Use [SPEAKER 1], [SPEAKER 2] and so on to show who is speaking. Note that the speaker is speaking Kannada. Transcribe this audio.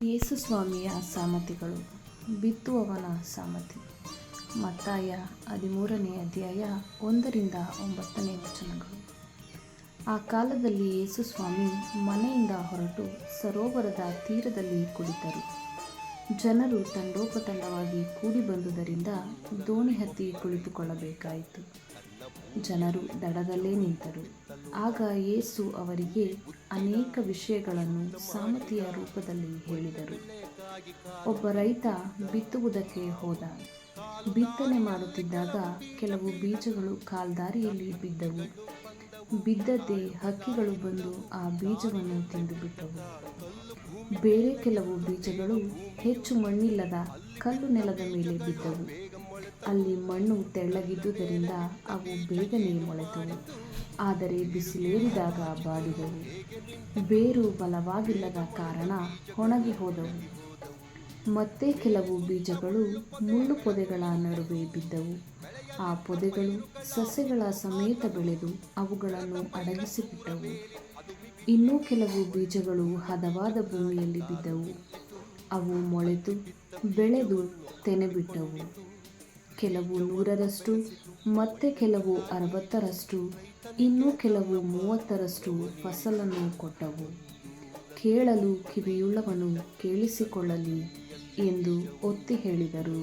[SPEAKER 1] ಯೇಸುಸ್ವಾಮಿಯ ಸಾಮರ್ಥ್ಯಗಳು. ಬಿತ್ತುವವನ ಸಾಮರ್ಥ್ಯ. ಮತ್ತಾಯ 13ನೇ ಅಧ್ಯಾಯ 1-9 ಆ ಕಾಲದಲ್ಲಿ ಯೇಸುಸ್ವಾಮಿ ಮನೆಯಿಂದ ಹೊರಟು ಸರೋವರದ ತೀರದಲ್ಲಿ ಕುಳಿತರು. ಜನರು ತಂಡೋಪತಂಡವಾಗಿ ಕೂಡಿ ಬಂದುದರಿಂದ ದೋಣಿ ಹತ್ತಿ ಕುಳಿತುಕೊಳ್ಳಬೇಕಾಯಿತು. ಜನರು ದಡದಲ್ಲೇ ನಿಂತರು. ಆಗ ಯೇಸು ಅವರಿಗೆ ಅನೇಕ ವಿಷಯಗಳನ್ನು ಸಾಮರ್ಥ್ಯದ ರೂಪದಲ್ಲಿ ಹೇಳಿದರು. ಒಬ್ಬ ರೈತ ಬಿತ್ತುವುದಕ್ಕೆ ಹೋದ. ಬಿತ್ತನೆ ಮಾಡುತ್ತಿದ್ದಾಗ ಕೆಲವು ಬೀಜಗಳು ಕಾಲ್ದಾರಿಯಲ್ಲಿ ಬಿದ್ದವು. ಬಿದ್ದದ್ದೇ ಹಕ್ಕಿಗಳು ಬಂದು ಆ ಬೀಜವನ್ನು ತಿಂದುಬಿಟ್ಟವು. ಬೇರೆ ಕೆಲವು ಬೀಜಗಳು ಹೆಚ್ಚು ಮಣ್ಣಿಲ್ಲದ ಕಲ್ಲು ನೆಲದ ಮೇಲೆ ಬಿದ್ದವು. ಅಲ್ಲಿ ಮಣ್ಣು ತೆಳ್ಳಗಿದ್ದುದರಿಂದ ಅವು ಬೇಗನೆ ಮೊಳೆತವು, ಆದರೆ ಬಿಸಿಲೇರಿದಾಗ ಬಾಡಿದವು. ಬೇರು ಬಲವಾಗಿಲ್ಲದ ಕಾರಣ ಒಣಗಿ ಹೋದವು. ಮತ್ತೆ ಕೆಲವು ಬೀಜಗಳು ಮುಳ್ಳು ಪೊದೆಗಳ ನಡುವೆ ಬಿದ್ದವು. ಆ ಪೊದೆಗಳು ಸಸ್ಯಗಳ ಸಮೇತ ಬೆಳೆದು ಅವುಗಳನ್ನು ಅಡಗಿಸಿಬಿಟ್ಟವು. ಇನ್ನೂ ಕೆಲವು ಬೀಜಗಳು ಹದವಾದ ಭೂಮಿಯಲ್ಲಿ ಬಿದ್ದವು. ಅವು ಮೊಳೆತು ಬೆಳೆದು ತೆನೆ ಬಿಟ್ಟವು. ಕೆಲವು 100ರಷ್ಟು, ಮತ್ತೆ ಕೆಲವು 60ರಷ್ಟು, ಇನ್ನೂ ಕೆಲವು 30ರಷ್ಟು ಫಸಲನ್ನು ಕೊಟ್ಟವು. ಕೇಳಲು ಕಿವಿಯುಳ್ಳವನು ಕೇಳಿಸಿಕೊಳ್ಳಲಿ ಎಂದು ಒತ್ತಿ ಹೇಳಿದರು.